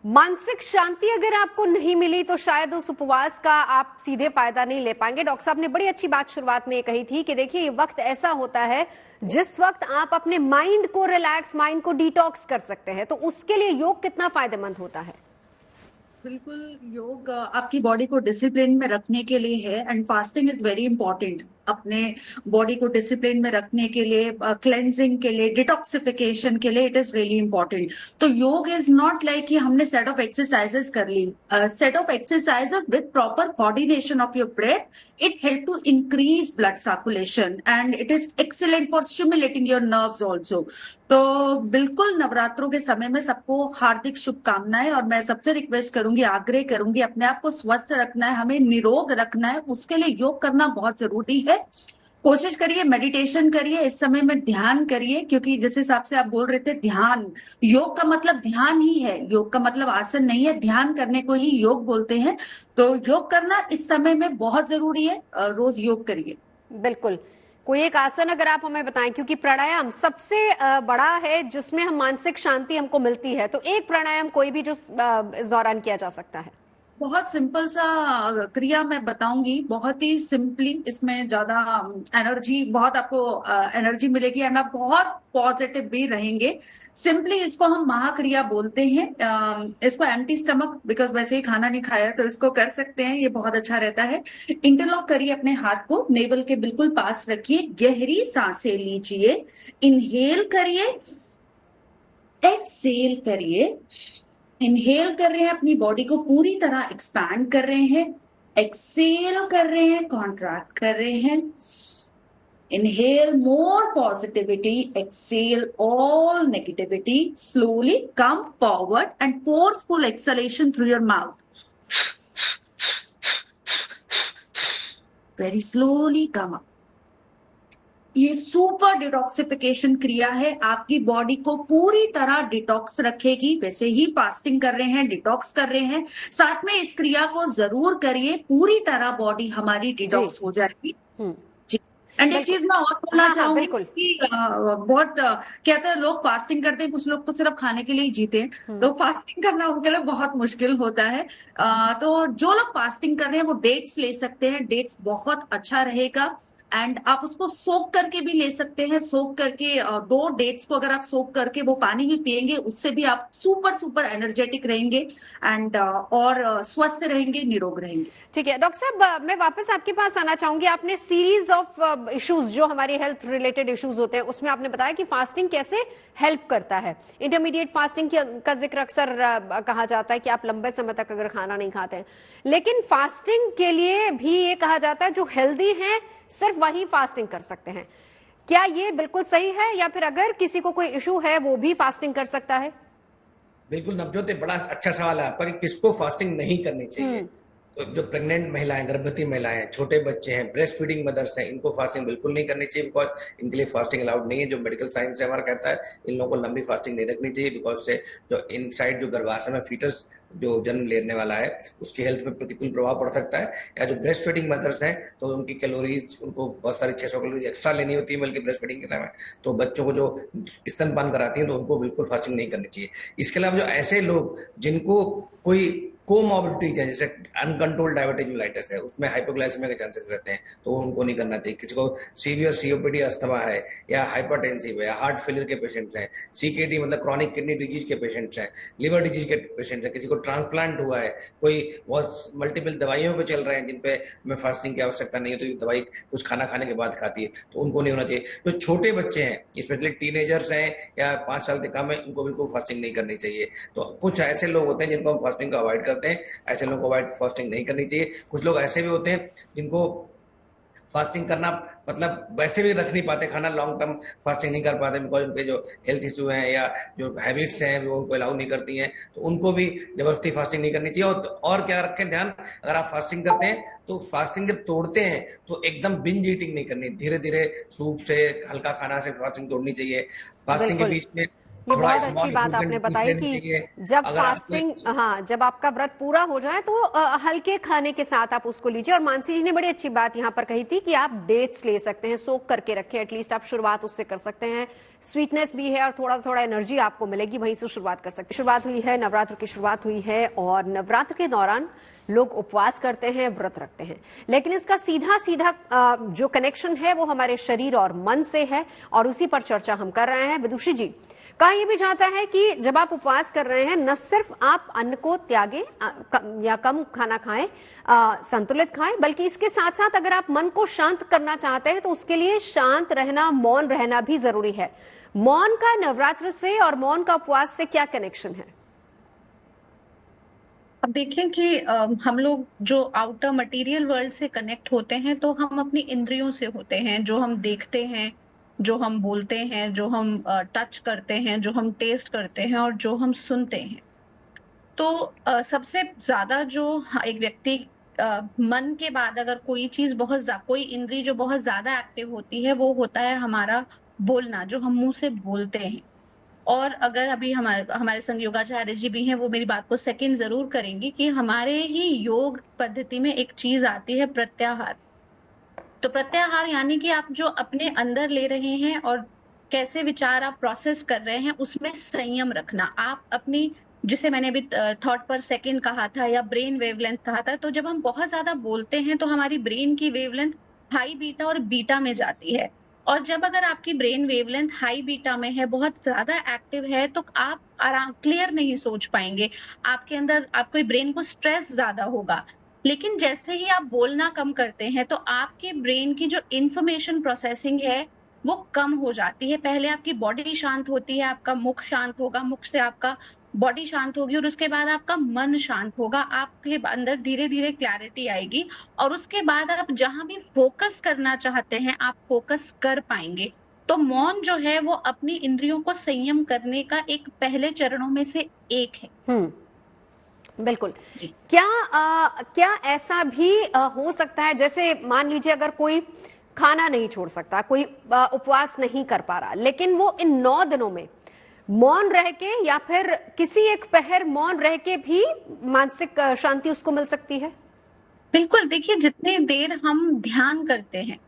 मानसिक शांति अगर आपको नहीं मिली तो शायद उस उपवास का आप सीधे फायदा नहीं ले पाएंगे। डॉक्टर साहब ने बड़ी अच्छी बात शुरुआत में कही थी कि देखिए ये वक्त ऐसा होता है जिस वक्त आप अपने माइंड को रिलैक्स, माइंड को डिटॉक्स कर सकते हैं, तो उसके लिए योग कितना फायदेमंद होता है? बिल्कुल, योग आपकी बॉडी को डिसिप्लिन में रखने के लिए है and fasting is very important अपने बॉडी को डिसिप्लिन में रखने के लिए, क्लेंजिंग के लिए, डिटॉक्सिफिकेशन के लिए इट इज रियली इंपॉर्टेंट। तो योग इज नॉट लाइक कि हमने सेट ऑफ एक्सरसाइजेस कर ली, set of exercises with proper coordination of your breath, it help to increase blood circulation and it is excellent for stimulating your nerves also. तो बिल्कुल नवरात्रों के समय में सबको हार्दिक शुभकामनाएं, और मैं सबसे रिक्वेस्ट करूंगी, आग्रह करूंगी, अपने आप को स्वस्थ रखना है, हमें निरोग रखना है, उसके लिए योग करना बहुत जरूरी है। कोशिश करिए, मेडिटेशन करिए, इस समय में ध्यान करिए, क्योंकि जिस हिसाब से आप बोल रहे थे ध्यान, योग का मतलब ध्यान ही है, योग का मतलब आसन नहीं है, ध्यान करने को ही योग बोलते हैं। तो योग करना इस समय में बहुत जरूरी है, रोज योग करिए। बिल्कुल, कोई एक आसन अगर आप हमें बताएं, क्योंकि प्राणायाम सबसे बड़ा है जिसमें हम मानसिक शांति हमको मिलती है, तो एक प्राणायाम कोई भी जो इस दौरान किया जा सकता है। बहुत सिंपल सा क्रिया मैं बताऊंगी, बहुत ही सिंपली, इसमें ज्यादा एनर्जी, बहुत आपको एनर्जी मिलेगी एंड आप बहुत पॉजिटिव भी रहेंगे। सिंपली इसको हम महाक्रिया बोलते हैं। इसको एम्प्टी स्टमक, बिकॉज वैसे ही खाना नहीं खाया, तो इसको कर सकते हैं, ये बहुत अच्छा रहता है। इंटरलॉक करिए अपने हाथ को, नेवल के बिल्कुल पास रखिए, गहरी सांसें लीजिए, इनहेल करिए, एक्सहेल करिए। इनहेल कर रहे हैं, अपनी बॉडी को पूरी तरह एक्सपैंड कर रहे हैं, एक्सहेल कर रहे हैं, कॉन्ट्रैक्ट कर रहे हैं। Inhale more positivity, exhale all negativity, slowly come forward and forceful exhalation through your mouth, very slowly come up. ये सुपर डिटॉक्सिफिकेशन क्रिया है, आपकी बॉडी को पूरी तरह डिटॉक्स रखेगी। वैसे ही फास्टिंग कर रहे हैं, डिटॉक्स कर रहे हैं, साथ में इस क्रिया को जरूर करिए, पूरी तरह बॉडी हमारी डिटॉक्स हो जाएगी। एंड एक चीज मैं और बोलना चाहूंगी कि बहुत कहते हैं लोग फास्टिंग करते हैं, कुछ लोग तो सिर्फ खाने के लिए ही जीते हैं, तो फास्टिंग करना उनके लिए बहुत मुश्किल होता है। तो जो लोग फास्टिंग कर रहे हैं वो डेट्स ले सकते हैं, डेट्स बहुत अच्छा रहेगा। एंड आप उसको सोक करके भी ले सकते हैं, सोक करके 2 डेट्स को अगर आप सोक करके वो पानी भी पिएंगे, उससे भी आप सुपर एनर्जेटिक रहेंगे एंड और स्वस्थ रहेंगे, निरोग रहेंगे। ठीक है डॉक्टर साहब, मैं वापस आपके पास आना चाहूंगी। आपने सीरीज ऑफ इश्यूज जो हमारी हेल्थ रिलेटेड इश्यूज होते हैं उसमें आपने बताया कि फास्टिंग कैसे हेल्प करता है। इंटरमीडिएट फास्टिंग का जिक्र अक्सर कहा जाता है कि आप लंबे समय तक अगर खाना नहीं खाते हैं, लेकिन फास्टिंग के लिए भी ये कहा जाता है जो हेल्दी है सिर्फ वही फास्टिंग कर सकते हैं। क्या ये बिल्कुल सही है, या फिर अगर किसी को कोई इशू है वो भी फास्टिंग कर सकता है? बिल्कुल नवजोत, बड़ा अच्छा सवाल है आपका कि किसको फास्टिंग नहीं करनी चाहिए। तो जो प्रेग्नेंट महिलाएं, गर्भवती महिलाएं, छोटे बच्चे हैं, ब्रेस्ट फीडिंग मदर्स हैं, इनको फास्टिंग बिल्कुल नहीं करनी चाहिए, बिकॉज इनके लिए फास्टिंग अलाउड नहीं है। जो मेडिकल साइंस से हमारा कहता है इन लोगों को लंबी फास्टिंग नहीं रखनी चाहिए, बिकॉज से जो इनसाइड जो गर्भाशय में फीटस जो जन्म लेने वाला है उसकी हेल्थ में प्रतिकूल प्रभाव पड़ सकता है। या जो ब्रेस्ट फीडिंग मदर्स हैं तो उनकी कैलोरीज, उनको बहुत सारी 600 कैलोरी एक्स्ट्रा लेनी होती है बल्कि ब्रेस्ट फीडिंग के टाइम में, तो बच्चों को जो स्तनपान कराती हैं तो उनको बिल्कुल फास्टिंग नहीं करनी चाहिए। इसके अलावा जो ऐसे लोग जिनको कोई कोमॉर्बिडिटीज है, जैसे अनकंट्रोल्ड डायबिटीज मेलाइटिस है, उसमें हाइपोग्लाइसेमिया के चांसेस रहते हैं, तो उनको नहीं करना चाहिए। किसी को सीवियर सीओपीडी अस्थमा है या हाइपरटेंसिव है या हार्ट फेलियर के पेशेंट्स हैं, सीकेडी मतलब क्रॉनिक किडनी डिजीज के पेशेंट्स हैं, लिवर डिजीज के पेशेंट्स हैं, किसी को ट्रांसप्लांट हुआ है, कोई बहुत मल्टीपल दवाइयों पे चल रहे हैं जिन पे हमें फास्टिंग की आवश्यकता नहीं है, तो ये दवाई कुछ खाना खाने के बाद खाती है, तो उनको नहीं होना चाहिए। जो छोटे बच्चे हैं, स्पेशली टीनेजर्स हैं या 5 साल से कम है, उनको बिल्कुल फास्टिंग नहीं करनी चाहिए। तो कुछ ऐसे लोग होते हैं जिनको हम फास्टिंग को अवॉइड करते हैं, ऐसे लोगों को अवॉइड फास्टिंग नहीं करनी चाहिए। कुछ लोग ऐसे भी होते हैं जिनको फास्टिंग करना मतलब वैसे भी रख नहीं पाते, खाना लॉन्ग टर्म फास्टिंग नहीं कर पाते, बिकॉज उनके जो हेल्थ इशू हैं या जो हैबिट्स हैं वो उनको अलाउ नहीं करती हैं, तो उनको भी जबरदस्ती फास्टिंग नहीं करनी चाहिए। और क्या रखें ध्यान, अगर आप फास्टिंग करते हैं तो फास्टिंग जब तोड़ते हैं तो एकदम बिंज ईटिंग नहीं करनी, धीरे धीरे सूप से, हल्का खाना से फास्टिंग तोड़नी चाहिए। फास्टिंग के बीच में ये बहुत अच्छी बात आपने बताई कि जब फास्टिंग, हाँ, जब आपका व्रत पूरा हो जाए तो हल्के खाने के साथ आप उसको लीजिए। और मानसी जी ने बड़ी अच्छी बात यहाँ पर कही थी कि आप डेट्स ले सकते हैं, सोक करके रखें, एटलीस्ट आप शुरुआत उससे कर सकते हैं। स्वीटनेस भी है और थोड़ा थोड़ा एनर्जी आपको मिलेगी, वहीं से शुरुआत कर सकते हैं। शुरुआत हुई है, नवरात्र की शुरुआत हुई है और नवरात्र के दौरान लोग उपवास करते हैं, व्रत रखते हैं, लेकिन इसका सीधा सीधा जो कनेक्शन है वो हमारे शरीर और मन से है और उसी पर चर्चा हम कर रहे हैं। विदुषी जी, कहा यह भी जाता है कि जब आप उपवास कर रहे हैं, न सिर्फ आप अन्न को त्यागें या कम खाना खाएं, संतुलित खाएं, बल्कि इसके साथ साथ अगर आप मन को शांत करना चाहते हैं तो उसके लिए शांत रहना, मौन रहना भी जरूरी है। मौन का नवरात्र से और मौन का उपवास से क्या कनेक्शन है? अब देखें कि हम लोग जो आउटर मटेरियल वर्ल्ड से कनेक्ट होते हैं तो हम अपनी इंद्रियों से होते हैं, जो हम देखते हैं, जो हम बोलते हैं, जो हम टच करते हैं, जो हम टेस्ट करते हैं और जो हम सुनते हैं। तो सबसे ज्यादा जो एक व्यक्ति मन के बाद अगर कोई चीज कोई इंद्री जो बहुत ज्यादा एक्टिव होती है वो होता है हमारा बोलना, जो हम मुंह से बोलते हैं। और अगर अभी हमारे संग योगाचार्य जी भी हैं, वो मेरी बात को सेकंड जरूर करेंगी कि हमारे ही योग पद्धति में एक चीज आती है प्रत्याहार। तो प्रत्याहार यानी कि आप जो अपने अंदर ले रहे हैं और कैसे विचार आप प्रोसेस कर रहे हैं उसमें संयम रखना। आप अपनी, जिसे मैंने अभी थॉट पर सेकंड कहा था या ब्रेन वेवलेंथ कहा था, तो जब हम बहुत ज्यादा बोलते हैं तो हमारी ब्रेन की वेवलेंथ हाई बीटा और बीटा में जाती है। और जब अगर आपकी ब्रेन वेवलेंथ हाई बीटा में है, बहुत ज्यादा एक्टिव है, तो आप आराम क्लियर नहीं सोच पाएंगे, आपके अंदर आपको ब्रेन को स्ट्रेस ज्यादा होगा। लेकिन जैसे ही आप बोलना कम करते हैं तो आपके ब्रेन की जो इंफॉर्मेशन प्रोसेसिंग है वो कम हो जाती है। पहले आपकी बॉडी शांत होती है, आपका मुख शांत होगा, मुख से आपका बॉडी शांत होगी और उसके बाद आपका मन शांत होगा, आपके अंदर धीरे धीरे क्लैरिटी आएगी और उसके बाद आप जहां भी फोकस करना चाहते हैं आप फोकस कर पाएंगे। तो मौन जो है वो अपनी इंद्रियों को संयम करने का एक पहले चरणों में से एक है। बिल्कुल। क्या ऐसा भी हो सकता है, जैसे मान लीजिए अगर कोई खाना नहीं छोड़ सकता, कोई उपवास नहीं कर पा रहा, लेकिन वो इन 9 दिनों में मौन रह के या फिर किसी एक पहर मौन रह के भी मानसिक शांति उसको मिल सकती है? बिल्कुल। देखिए, जितने देर हम ध्यान करते हैं,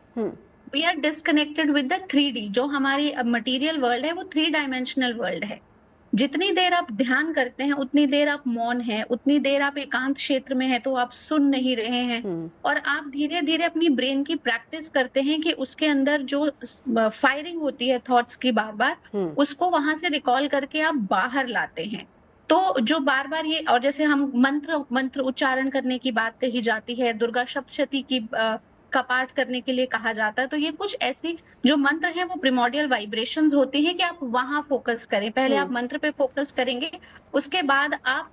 we are disconnected with the 3D। जो हमारी मटेरियल वर्ल्ड है वो 3 डायमेंशनल वर्ल्ड है। जितनी देर आप ध्यान करते हैं उतनी देर आप मौन है, उतनी देर आप एकांत क्षेत्र में है तो आप सुन नहीं रहे हैं। और आप धीरे धीरे अपनी ब्रेन की प्रैक्टिस करते हैं कि उसके अंदर जो फायरिंग होती है थॉट्स की बार बार, उसको वहां से रिकॉल करके आप बाहर लाते हैं। तो जो बार बार ये, और जैसे हम मंत्र उच्चारण करने की बात कही जाती है, दुर्गा सप्तशती की का पाठ करने के लिए कहा जाता है, तो ये कुछ ऐसी जो मंत्र है वो प्रिमोर्डियल वाइब्रेशंस होते हैं कि आप वहां फोकस करें। पहले आप मंत्र पे फोकस करेंगे, उसके बाद आप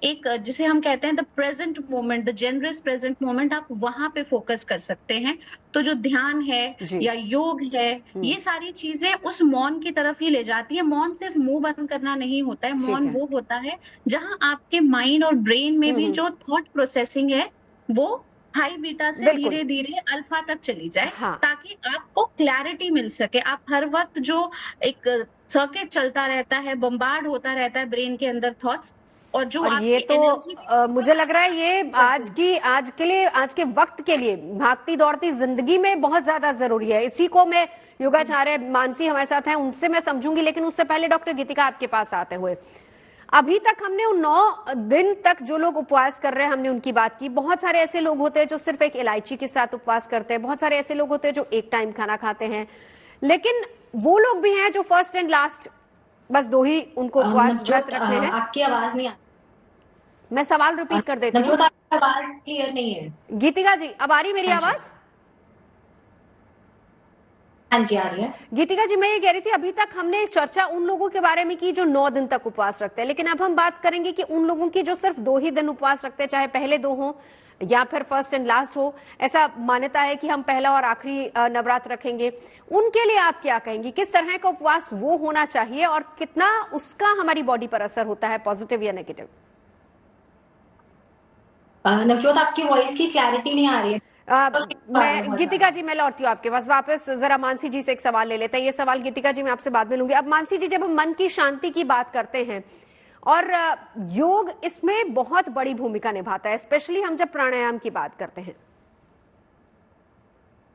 एक, जिसे हम कहते हैं the present moment, the generous present moment, आप वहां पे फोकस कर सकते हैं। तो जो ध्यान है या योग है, ये सारी चीजें उस मौन की तरफ ही ले जाती है। मौन सिर्फ मुंह बंद करना नहीं होता है, मौन वो होता है जहां आपके माइंड और ब्रेन में भी जो थॉट प्रोसेसिंग है वो हाई बीटा से बिल्कुल। धीरे धीरे अल्फा तक चली जाए, हाँ। ताकि आपको क्लैरिटी मिल सके। आप हर वक्त जो एक सर्किट चलता रहता है, बम्बार्ड होता रहता है ब्रेन के अंदर थॉट्स, और जो और ये आपकी तो एनर्जी मुझे लग रहा है ये आज के वक्त के लिए भागती दौड़ती जिंदगी में बहुत ज्यादा जरूरी है। इसी को मैं योगाचार्य मानसी हमारे साथ हैं, उनसे मैं समझूंगी, लेकिन उससे पहले डॉक्टर गीतिका आपके पास आते हुए, अभी तक हमने उन 9 दिन तक जो लोग उपवास कर रहे हैं हमने उनकी बात की। बहुत सारे ऐसे लोग होते हैं जो सिर्फ एक इलायची के साथ उपवास करते हैं, बहुत सारे ऐसे लोग होते हैं जो एक टाइम खाना खाते हैं, लेकिन वो लोग भी हैं जो फर्स्ट एंड लास्ट बस 2 ही उनको उपवास व्रत रखने हैं। आपकी आवाज नहीं आ मैं सवाल रिपीट कर देती हूँ। नवजोत, आपकी आवाज क्लियर नहीं है। गीतिका जी अब आ रही मेरी हाँ जी। आवाज? हाँ जी, आ रही है। गीतिका जी मैं ये कह रही थी, अभी तक हमने चर्चा उन लोगों के बारे में की जो 9 दिन तक उपवास रखते हैं, लेकिन अब हम बात करेंगे कि उन लोगों की जो सिर्फ 2 ही दिन उपवास रखते हैं, चाहे पहले 2 हो या फिर फर्स्ट एंड लास्ट हो। ऐसा मान्यता है कि हम पहला और आखिरी नवरात्र रखेंगे। उनके लिए आप क्या कहेंगी? किस तरह का उपवास वो होना चाहिए और कितना उसका हमारी बॉडी पर असर होता है, पॉजिटिव या नेगेटिव? नवजोत, आपकी वॉइस की क्लैरिटी नहीं आ रही है। मैं गीतिका जी मैं लौटती हूँ आपके पास वापस। जरा मानसी जी से एक सवाल ले लेते हैं। ये सवाल गीतिका जी मैं आपसे बाद में लूंगी। अब मानसी जी, जब हम मन की शांति की बात करते हैं और योग इसमें बहुत बड़ी भूमिका निभाता है, स्पेशली हम जब प्राणायाम की बात करते हैं।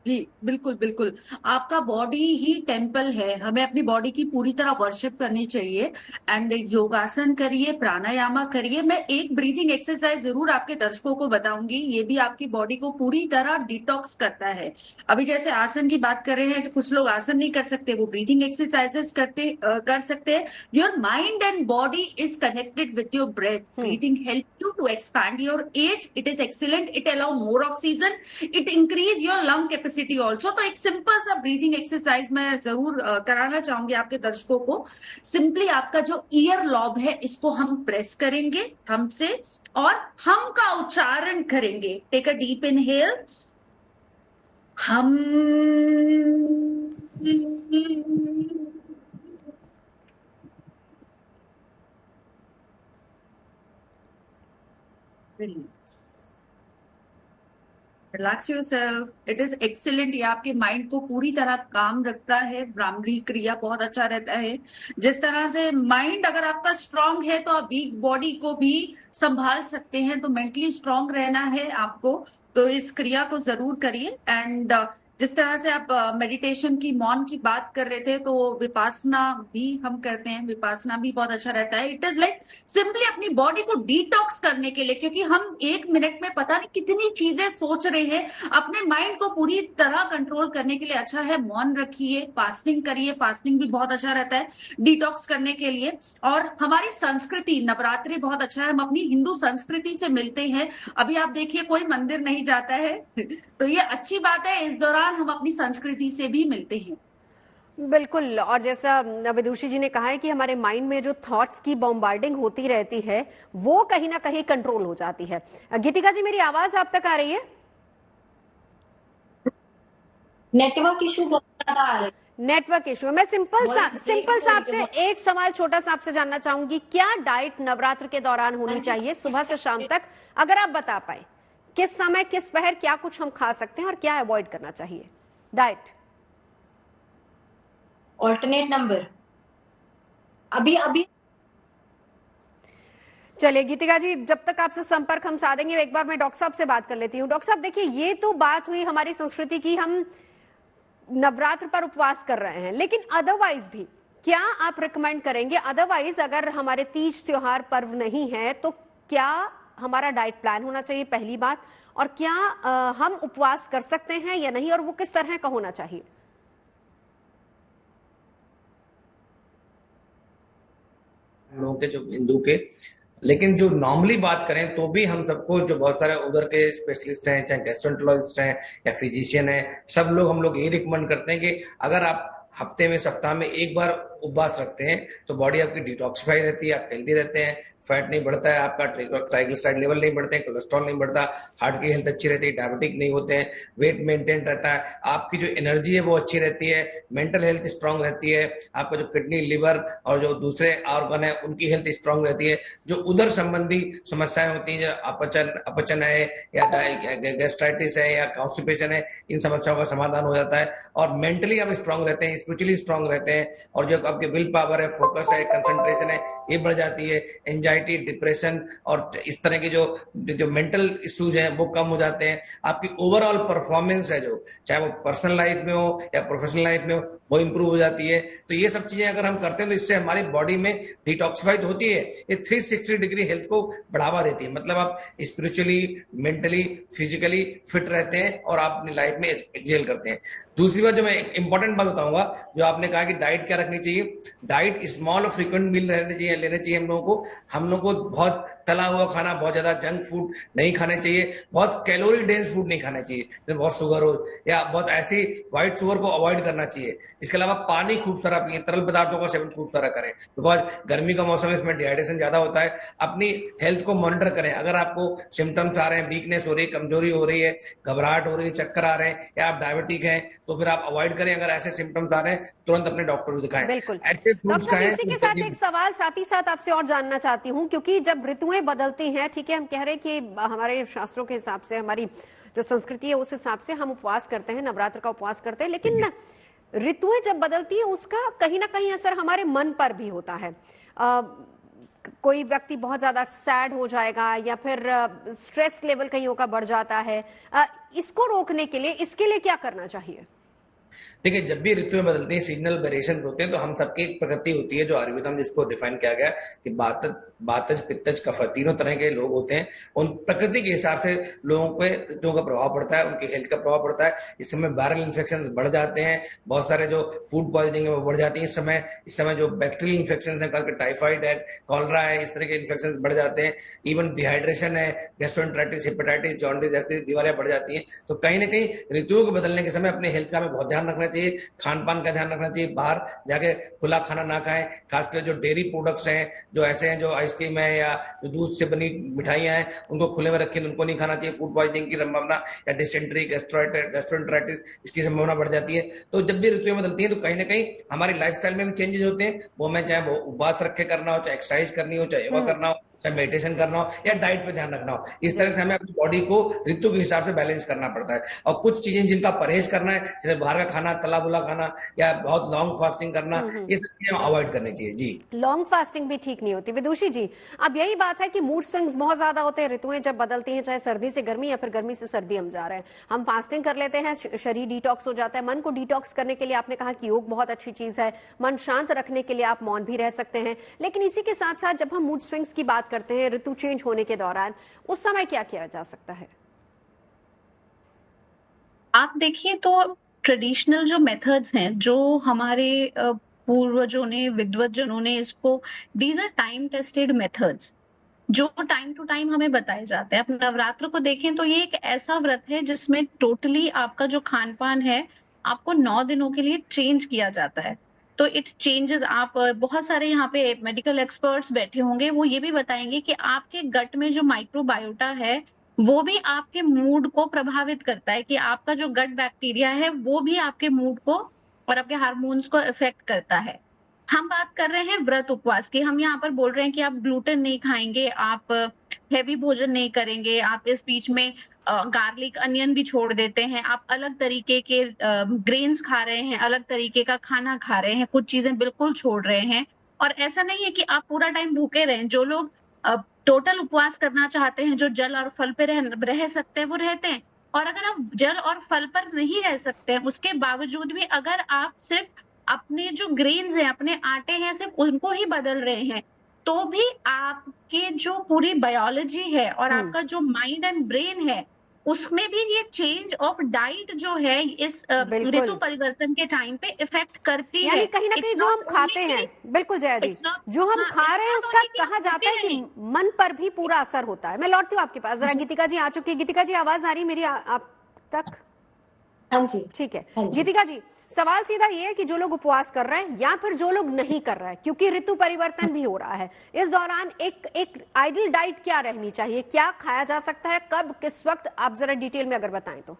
जी बिल्कुल बिल्कुल, आपका बॉडी ही टेम्पल है, हमें अपनी बॉडी की पूरी तरह वर्शिप करनी चाहिए। एंड योगासन करिए, प्राणायामा करिए। मैं एक ब्रीथिंग एक्सरसाइज जरूर आपके दर्शकों को बताऊंगी, ये भी आपकी बॉडी को पूरी तरह डिटॉक्स करता है। अभी जैसे आसन की बात कर रहे हैं, तो कुछ लोग आसन नहीं कर सकते, वो ब्रीथिंग एक्सरसाइजेस कर सकते हैं। Your mind and body is connected with your breath. Breathing help you to expand your age, it is excellent, it allow more oxygen, it increase your lung capacity also. तो एक simple सा breathing exercise मैं जरूर कराना चाहूंगी आपके दर्शकों को। सिंपली आपका जो ईयर लॉब है इसको हम प्रेस करेंगे थंब से, और हम का उच्चारण करेंगे। टेक अ डीप इनहेल, हम, relax yourself, it is excellent. ये आपके माइंड को पूरी तरह काम रखता है। भ्रामरी क्रिया बहुत अच्छा रहता है। जिस तरह से माइंड अगर आपका स्ट्रांग है तो आप वीक बॉडी को भी संभाल सकते हैं। तो मेंटली स्ट्रांग रहना है आपको, तो इस क्रिया को जरूर करिए। एंड जिस तरह से आप मेडिटेशन की, मौन की बात कर रहे थे, तो विपासना भी हम करते हैं। विपासना भी बहुत अच्छा रहता है। इट इज लाइक सिंपली अपनी बॉडी को डिटॉक्स करने के लिए, क्योंकि हम 1 मिनट में पता नहीं कितनी चीजें सोच रहे हैं। अपने माइंड को पूरी तरह कंट्रोल करने के लिए अच्छा है मौन रखिए, फास्टिंग करिए। फास्टिंग भी बहुत अच्छा रहता है डिटॉक्स करने के लिए। और हमारी संस्कृति, नवरात्रि बहुत अच्छा है, हम अपनी हिंदू संस्कृति से मिलते हैं। अभी आप देखिए कोई मंदिर नहीं जाता है तो ये अच्छी बात है। इस दौरान हम अपनी संस्कृति से भी मिलते हैं। बिल्कुल, और जैसा विदुषी जी ने कहा है कि हमारे माइंड में जो थॉट्स की बॉम्बार्डिंग होती रहती है वो कहीं ना कहीं कंट्रोल हो जाती है। गीतिका जी मेरी आवाज आप तक आ रही है? नेटवर्क इशू बहुत ज्यादा आ रहा है। Network issue. मैं सिंपल सा आपसे एक सवाल छोटा सा आपसे जानना चाहूंगी, क्या डाइट नवरात्र के दौरान होनी चाहिए सुबह से शाम तक? अगर आप बता पाए किस समय, किस पहर क्या कुछ हम खा सकते हैं और क्या अवॉइड करना चाहिए डाइट? ऑल्टरनेट नंबर अभी चलिए गीतिका जी, जब तक आपसे संपर्क हम साधेंगे, एक बार मैं डॉक्टर साहब से बात कर लेती हूँ। डॉक्टर साहब देखिए, ये तो बात हुई हमारी संस्कृति की, हम नवरात्र पर उपवास कर रहे हैं, लेकिन अदरवाइज भी क्या आप रिकमेंड करेंगे? अदरवाइज अगर हमारे तीज त्योहार पर्व नहीं है तो क्या हमारा डाइट प्लान होना चाहिए, पहली बात, और क्या हम उपवास कर सकते हैं या नहीं, और वो किस तरह का होना चाहिए? लोगों के, जो हिंदू के, लेकिन जो नॉर्मली बात करें तो भी हम सबको, जो बहुत सारे उधर के स्पेशलिस्ट हैं, चाहे गैस्ट्रोएंटरोलॉजिस्ट हैं या फिजिशियन हैं, सब लोग, हम लोग यही रिकमेंड करते हैं कि अगर आप हफ्ते में, सप्ताह में एक बार उपवास रखते हैं तो बॉडी आपकी डिटॉक्सिफाई रहती है, आप हेल्दी रहते हैं, फैट नहीं बढ़ता है, आपका ट्राइग्लिसराइड लेवल नहीं बढ़ते हैं, कोलेस्ट्रॉल नहीं बढ़ता, हार्ट की हेल्थ अच्छी रहती है, डायबिटिक नहीं होते हैं, वेट मेंटेन रहता है, आपकी जो एनर्जी है वो अच्छी रहती है, मेंटल हेल्थ स्ट्रांग रहती है, आपका जो किडनी, लिवर और जो दूसरे ऑर्गन है उनकी हेल्थ स्ट्रांग रहती है, जो उदर संबंधी समस्याएं होती हैं, अपचन है या गैस्ट्राइटिस है या कॉन्स्टिपेशन है, इन समस्याओं का समाधान हो जाता है और मेंटली आप स्ट्रांग रहते हैं, स्पिरिचुअली स्ट्रांग रहते हैं और जो आपके विल पावर है, फोकस है, कंसंट्रेशन है, ये बढ़ जाती है, एंजाइटी, डिप्रेशन और इस तरह के जो मेंटल इश्यूज हैं वो कम हो जाते हैं, आपकी ओवरऑल परफॉर्मेंस है जो चाहे वो पर्सनल लाइफ में हो या प्रोफेशनल लाइफ में हो वो इंप्रूव हो जाती है। तो ये सब चीजें अगर हम करते हैं तो इससे हमारी बॉडी में डिटॉक्सिफाई होती है, ये 360 डिग्री हेल्थ को बढ़ावा देती है, मतलब आप स्पिरिचुअली, मेंटली, फिजिकली फिट रहते हैं और आप अपनी लाइफ में एक्सेल करते हैं। दूसरी बात जो मैं एक इंपॉर्टेंट बात बताऊंगा, जो आपने कहा कि डाइट क्या रखनी चाहिए, डाइट स्मॉल और फ्रीक्वेंट मील लेने चाहिए हम लोगों को बहुत तला हुआ खाना, बहुत ज्यादा जंक फूड नहीं खाने चाहिए, बहुत कैलोरी डेंस फूड नहीं खाने चाहिए, जैसे बहुत शुगर हो या बहुत ऐसी व्हाइट शुगर को अवॉइड करना चाहिए। इसके अलावा पानी खूब सारा पिए, तरल पदार्थों का सेवन खूब सारा करें, बिकॉज गर्मी का मौसम है, इसमें डिहाइड्रेशन ज्यादा होता है। अपनी हेल्थ को मॉनिटर करें, अगर आपको सिम्टम्स आ रहे हैं, वीकनेस हो रही है, कमजोरी हो रही है, घबराहट हो रही है, चक्कर आ रहे हैं या आप डायबिटिक हैं तो फिर आप अवॉइड करें। अगर ऐसे सिम्टम्स आ रहे हैं तुरंत अपने डॉक्टर को दिखाएं। बिल्कुल। ऐसे फ्रूट्स डॉक्टर खाएं। इसी के साथ एक सवाल साथ ही साथ आपसे और जानना चाहती हूँ, क्योंकि जब ऋतुएं बदलती हैं, ठीक है, हम कह रहे हैं कि हमारे शास्त्रों के हिसाब से, हमारी जो संस्कृति है उस हिसाब से हम उपवास करते हैं, नवरात्र का उपवास करते हैं, लेकिन ऋतुएं जब बदलती है उसका कहीं ना कहीं असर हमारे मन पर भी होता है। कोई व्यक्ति बहुत ज्यादा सैड हो जाएगा या फिर स्ट्रेस लेवल कहीं का बढ़ जाता है। इसको रोकने के लिए, इसके लिए क्या करना चाहिए? देखिए, जब भी ऋतुएं बदलती हैं, सीजनल वेरिएशन होते हैं, तो हम सबकी एक प्रकृति होती है जो आयुर्वेद में जिसको डिफाइन किया गया कि बातज, पित्तज, कफ, तीनों तरह के लोग होते हैं। उन प्रकृति के हिसाब से लोगों पे ऋतुओं का प्रभाव पड़ता है, उनकी हेल्थ का प्रभाव पड़ता है। इस समय वायरल इन्फेक्शन बढ़ जाते हैं, बहुत सारे जो फूड पॉइजनिंग है वो बढ़ जाती है। इस समय जो बैक्टीरियल इन्फेक्शन है, टाइफाइड है, कॉलरा है, इस तरह के इन्फेक्शन बढ़ जाते हैं। इवन डिहाइड्रेशन है, गैस्ट्रोएंटेराइटिस, हेपेटाइटिस, जॉन्डिस जैसी बीमारियां बढ़ जाती हैं। तो कहीं ना कहीं ऋतुओं के बदलने के समय अपने हेल्थ का हमें बहुत ध्यान रखना चाहिए, खान पान का ध्यान रखना चाहिए, बाहर जाके खुला खाना ना खाएं, खासकर जो डेयरी प्रोडक्ट्स हैं, जो ऐसे हैं, जो आइसक्रीम है या जो दूध से बनी मिठाइयां हैं, उनको खुले में रखें, उनको नहीं खाना चाहिए। फूड पॉइजनिंग की संभावना या डिसेंट्री, गैस्ट्रोएंटेराइटिस इसकी संभावना बढ़ जाती है। तो जब भी ऋतुएं बदलती हैं तो कहीं ना कहीं हमारी लाइफस्टाइल में भी चेंजेस होते हैं। वो मैं चाहे वो उपवास रख के करना हो, चाहे एक्सरसाइज करनी हो, चाहे योगा करना हो, चाहे मेडिटेशन करना हो या डाइट पे ध्यान रखना हो, इस तरह से हमें अपनी बॉडी को ऋतु के हिसाब से बैलेंस करना पड़ता है। और कुछ चीजें जिनका परहेज करना है, जैसे बाहर का खाना, तला बुला खाना या बहुत लॉन्ग फास्टिंग करना, ये सब चीजें अवॉइड करनी चाहिए। जी, लॉन्ग फास्टिंग भी ठीक नहीं होती। विदुषी जी, अब यही बात है कि मूड स्विंग्स बहुत ज्यादा होते हैं, ऋतुएं जब बदलती हैं, चाहे सर्दी से गर्मी या फिर गर्मी से सर्दी हम जा रहे हैं, हम फास्टिंग कर लेते हैं, शरीर डिटॉक्स हो जाता है। मन को डिटॉक्स करने के लिए आपने कहा कि योग बहुत अच्छी चीज है, मन शांत रखने के लिए आप मौन भी रह सकते हैं, लेकिन इसी के साथ साथ जब हम मूड स्विंग्स की बात करते हैं ऋतु चेंज होने के दौरान, उस समय क्या किया जा सकता है? आप देखिए तो ट्रेडिशनल जो मेथड्स हैं, जो हमारे पूर्वजों ने, विद्वतजनों ने इसको, these are time tested methods जो टाइम टू टाइम हमें बताए जाते हैं। आप नवरात्र को देखें तो ये एक ऐसा व्रत है जिसमें टोटली आपका जो खान पान है आपको 9 दिनों के लिए चेंज किया जाता है। तो इट चेंजेस। आप बहुत सारे यहाँ पे मेडिकल एक्सपर्ट्स बैठे होंगे, वो ये भी बताएंगे कि आपके गट में जो माइक्रोबायोटा है वो भी आपके मूड को प्रभावित करता है, कि आपका जो गट बैक्टीरिया है वो भी आपके मूड को और आपके हार्मोन्स को इफेक्ट करता है। हम बात कर रहे हैं व्रत उपवास की, हम यहाँ पर बोल रहे हैं कि आप ग्लूटेन नहीं खाएंगे, आप हैवी भोजन नहीं करेंगे, आप इस बीच में गार्लिक, अनियन भी छोड़ देते हैं, आप अलग तरीके के ग्रेन्स खा रहे हैं, अलग तरीके का खाना खा रहे हैं, कुछ चीजें बिल्कुल छोड़ रहे हैं। और ऐसा नहीं है कि आप पूरा टाइम भूखे रहें। जो लोग टोटल उपवास करना चाहते हैं, जो जल और फल पे रह सकते हैं, वो रहते हैं। और अगर आप जल और फल पर नहीं रह सकते हैं, उसके बावजूद भी अगर आप सिर्फ अपने जो ग्रेन्स हैं, अपने आटे हैं, सिर्फ उनको ही बदल रहे हैं, तो भी आपके जो पूरी बायोलॉजी है और आपका जो माइंड एंड ब्रेन है, उसमें भी ये चेंज ऑफ डाइट जो है इस ऋतु परिवर्तन के टाइम पे इफेक्ट करती है। कहीं ना कहीं जो हम खाते हैं, बिल्कुल जया जी, जो हम खा रहे हैं उसका कहा जाता है कि मन पर भी पूरा असर होता है। मैं लौटती हूँ आपके पास, जरा गीतिका जी आ चुकी है। गीतिका जी, आवाज आ रही मेरी आप तक? हाँ जी, ठीक है। गीतिका जी, सवाल सीधा ये है कि जो लोग उपवास कर रहे हैं या फिर जो लोग नहीं कर रहे हैं, क्योंकि ऋतु परिवर्तन भी हो रहा है, इस दौरान एक आइडियल डाइट क्या रहनी चाहिए, क्या खाया जा सकता है, कब किस वक्त, आप जरा डिटेल में अगर बताएं तो।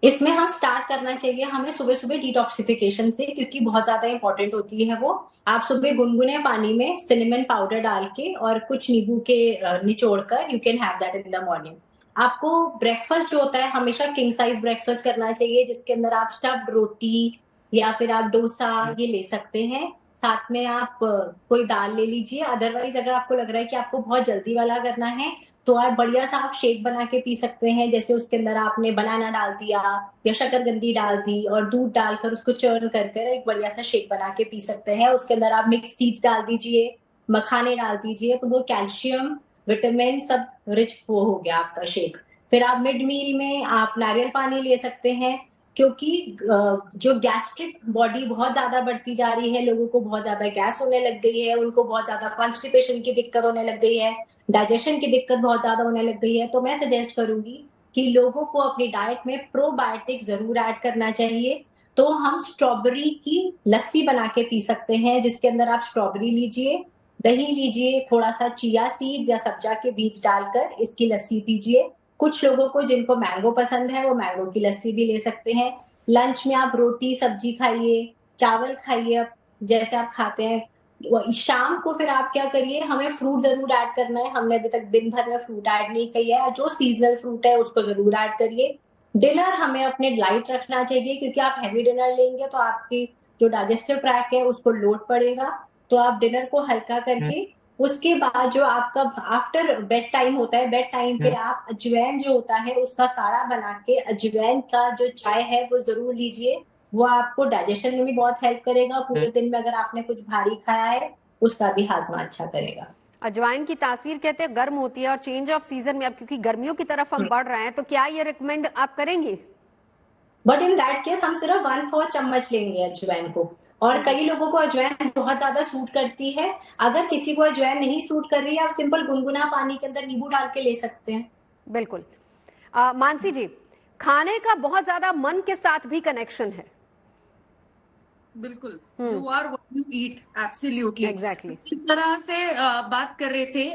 इसमें हम स्टार्ट करना चाहिए हमें सुबह सुबह डिटॉक्सिफिकेशन से, क्योंकि बहुत ज्यादा इंपॉर्टेंट होती है वो। आप सुबह गुनगुने पानी में सिनेमन पाउडर डाल के और कुछ नींबू के निचोड़ कर you can have that in the morning. आपको ब्रेकफास्ट जो होता है हमेशा किंग साइज ब्रेकफास्ट करना चाहिए, जिसके अंदर आप स्टफ्ड रोटी या फिर आप डोसा ये ले सकते हैं। साथ में आप कोई दाल ले लीजिए। अदरवाइज अगर आपको लग रहा है कि आपको बहुत जल्दी वाला करना है तो आप बढ़िया सा आप शेक बना के पी सकते हैं। जैसे उसके अंदर आपने बनाना डाल दिया या शकरकंदी डाल दी और दूध डालकर उसको चर्न कर एक बढ़िया सा शेक बना के पी सकते हैं। उसके अंदर आप मिक्स सीड्स डाल दीजिए, मखाने डाल दीजिए, तो वो कैल्शियम विटामिन सब रिच वो हो गया आपका शेक। फिर आप मिड मील में आप नारियल पानी ले सकते हैं, क्योंकि जो गैस्ट्रिक बॉडी बहुत ज्यादा बढ़ती जा रही है, लोगों को बहुत ज्यादा गैस होने लग गई है, उनको बहुत ज्यादा कॉन्स्टिपेशन की दिक्कत होने लग गई है, डाइजेशन की दिक्कत बहुत ज्यादा होने लग गई है। तो मैं सजेस्ट करूंगी कि लोगों को अपनी डाइट में प्रोबायोटिक जरूर ऐड करना चाहिए। तो हम स्ट्रॉबेरी की लस्सी बना के पी सकते हैं, जिसके अंदर आप स्ट्रॉबेरी लीजिए, दही लीजिए, थोड़ा सा चिया सीड्स या सब्जा के बीज डालकर इसकी लस्सी पीजिए। कुछ लोगों को जिनको मैंगो पसंद है वो मैंगो की लस्सी भी ले सकते हैं। लंच में आप रोटी सब्जी खाइए, चावल खाइए जैसे आप खाते हैं। शाम को फिर आप क्या करिए, हमें फ्रूट जरूर ऐड करना है। हमने अभी तक दिन भर में फ्रूट ऐड नहीं किया है, जो सीजनल फ्रूट है उसको जरूर ऐड करिए। डिनर हमें अपने लाइट रखना चाहिए, क्योंकि आप हैवी डिनर लेंगे तो आपकी जो डाइजेस्टिव ट्रैक है उसको लोड पड़ेगा। तो आप डिनर को हल्का करके उसके बाद जो आपका आफ्टर बेड टाइम होता है, बेड टाइम पे आप अजवाइन जो होता है उसका काढ़ा बना के अजवाइन का जो चाय है वो जरूर लीजिए। वो आपको डाइजेशन में भी बहुत हेल्प करेगा। पूरे दिन में अगर आपने कुछ भारी खाया है उसका भी हाजमा अच्छा करेगा। अजवाइन की तासीर कहते हैं गर्म होती है, और चेंज ऑफ सीजन में अब क्योंकि गर्मियों की तरफ हम बढ़ रहे हैं, तो क्या ये रिकमेंड आप करेंगे? बट इन दैट केस हम सिर्फ 1/4 चम्मच लेंगे अजवाइन को। और कई लोगों को अजवाइन बहुत ज्यादा सूट करती है। अगर किसी को अजवाइन नहीं सूट कर रही है, आप सिंपल गुनगुना पानी के अंदर नींबू डाल के ले सकते हैं। बिल्कुल। मानसी जी, खाने का बहुत ज्यादा मन के साथ भी कनेक्शन है। बिल्कुल, you are what you eat, absolutely, exactly. इस तरह से बात कर रहे थे।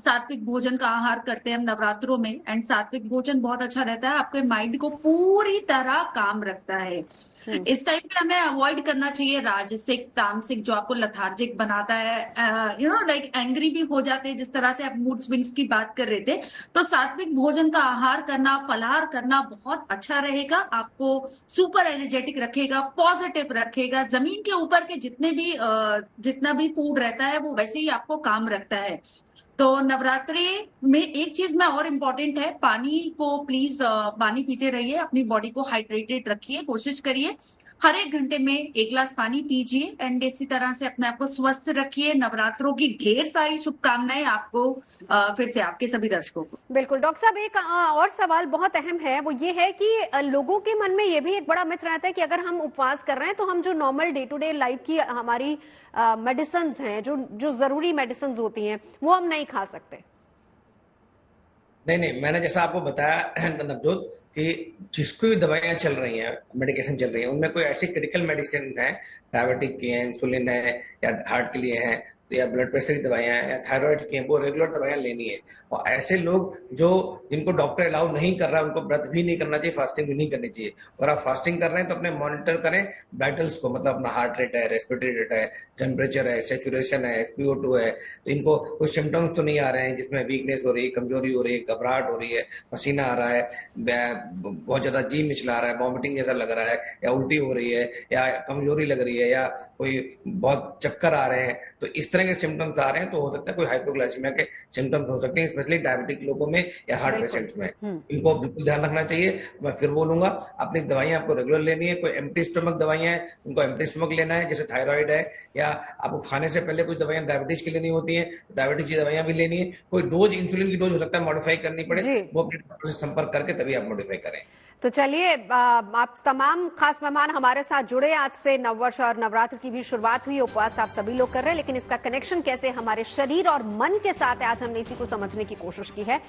सात्विक भोजन का आहार करते हैं हम नवरात्रों में, एंड सात्विक भोजन बहुत अच्छा रहता है, आपके माइंड को पूरी तरह काम रखता है। इस टाइम पे हमें अवॉइड करना चाहिए राजसिक तामसिक, जो आपको लथार्जिक बनाता है, यू नो लाइक एंग्री भी हो जाते हैं, जिस तरह से आप मूड स्विंग्स की बात कर रहे थे। तो सात्विक भोजन का आहार करना, फलाहार करना बहुत अच्छा रहेगा, आपको सुपर एनर्जेटिक रखेगा, पॉजिटिव रखेगा। जमीन के ऊपर के जितना भी फूड रहता है वो वैसे ही आपको काम रखता है। तो नवरात्रि में एक चीज में और इम्पोर्टेंट है, पानी को प्लीज पानी पीते रहिए, अपनी बॉडी को हाइड्रेटेड रखिए, कोशिश करिए हर 1 घंटे में 1 गिलास पानी पीजिए, एंड इसी तरह से अपने आप को स्वस्थ रखिए। नवरात्रों की ढेर सारी शुभकामनाएं आपको, फिर से आपके सभी दर्शकों को। बिल्कुल डॉक्टर साहब, एक और सवाल बहुत अहम है, वो ये है कि लोगों के मन में ये भी एक बड़ा मिथ रहता है कि अगर हम उपवास कर रहे हैं तो हम जो normal day to day life की हमारी मेडिसिन हैं, जो जरूरी मेडिसिन होती हैं, वो हम नहीं खा सकते। नहीं, मैंने जैसा आपको बताया नवजोत कि जिसको भी दवाइयां चल रही हैं, मेडिकेशन चल रही है, उनमें कोई ऐसी क्रिटिकल मेडिसिन है, डायबिटिक की है, इंसुलिन है, या हार्ट के लिए है, या ब्लड प्रेशर की दवाइयां हैं, या थायराइड की हैं, वो रेगुलर दवाइयां लेनी है। और ऐसे लोग जिनको डॉक्टर अलाउ नहीं कर रहा है, उनको व्रत भी नहीं करना चाहिए, फास्टिंग भी नहीं करनी चाहिए। और आप फास्टिंग कर रहे हैं तो अपने मॉनिटर करें वाइटल्स को, मतलब अपना हार्ट रेट है, रेस्पिरेटरी रेट है, टेम्परेचर है, सैचुरेशन है, SpO2 है। तो इनको कोई सिम्टम्स तो नहीं आ रहे हैं जिसमें वीकनेस हो रही है, कमजोरी हो रही है, घबराहट हो रही है, पसीना आ रहा है, बहुत ज्यादा जी मिचला रहा है, वॉमिटिंग जैसा लग रहा है, या उल्टी हो रही है, या कमजोरी लग रही है, या कोई बहुत चक्कर आ रहे हैं, तो इस तरह के सिम्टम्स आ रहे हैं तो हो सकता है कोई हाइपोग्लाइसीमिया के सिम्टम्स हो सकते हैं, स्पेशली डायबिटिक लोगों में या हार्ट पेशेंट्स में। इनको बिल्कुल ध्यान रखना चाहिए। मैं फिर बोलूंगा, अपनी दवाइयां आपको रेगुलर लेनी है। कोई एम्प्टी स्टमक दवाइयां हैं, उनको एम्प्टी स्टमक लेना है, जैसे थायराइड है, या आपको खाने से पहले कुछ दवाइयां डायबिटीज की लेनी होती है, डायबिटीज की दवाइयां भी लेनी है। कोई डोज, इंसुलिन की डोज हो सकता है मॉडिफाई करनी पड़े, वो अपने डॉक्टर से संपर्क करके तभी आप मॉडिफाई करें। तो चलिए, आप तमाम खास मेहमान हमारे साथ जुड़े। आज से नववर्ष और नवरात्र की भी शुरुआत हुई, उपवास आप सभी लोग कर रहे हैं, लेकिन इसका कनेक्शन कैसे हमारे शरीर और मन के साथ है, आज हमने इसी को समझने की कोशिश की है।